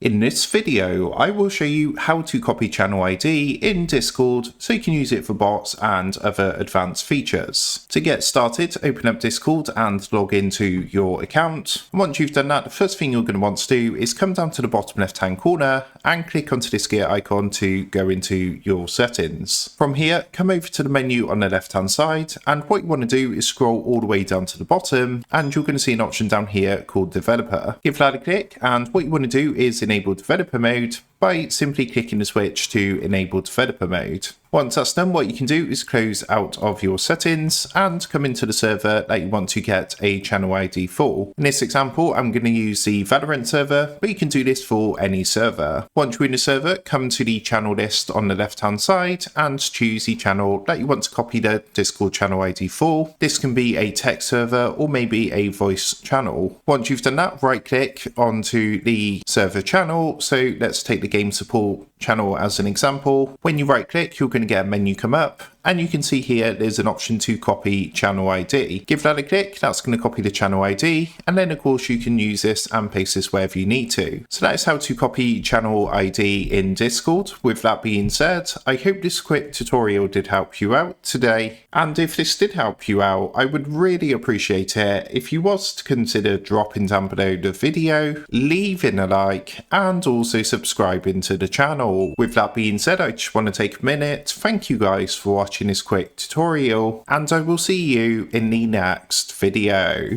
In this video, I will show you how to copy channel ID in Discord so you can use it for bots and other advanced features. To get started, open up Discord and log into your account. Once you've done that, the first thing you're going to want to do is come down to the bottom left hand corner and click onto this gear icon to go into your settings. From here, come over to the menu on the left hand side, and what you want to do is scroll all the way down to the bottom and you're going to see an option down here called Developer. Give that a click, and what you want to do is enable developer mode by simply clicking the switch to enable developer mode. Once that's done, what you can do is close out of your settings and come into the server that you want to get a channel ID for. In this example, I'm going to use the Valorant server, but you can do this for any server. Once you're in the server, come to the channel list on the left hand side and choose the channel that you want to copy the Discord channel ID for. This can be a text server or maybe a voice channel. Once you've done that, right click onto the server channel. So let's take the game support channel as an example. When you right click, you're going to get a menu come up, and you can see here there's an option to copy channel ID. Give that a click, that's going to copy the channel ID, and then of course you can use this and paste this wherever you need to. So that is how to copy channel ID in Discord. With that being said, I hope this quick tutorial did help you out today, and if this did help you out, I would really appreciate it if you was to consider dropping down below the video, leaving a like, and also subscribing to the channel. With that being said, I just want to take a minute, thank you guys for watching this quick tutorial, and I will see you in the next video.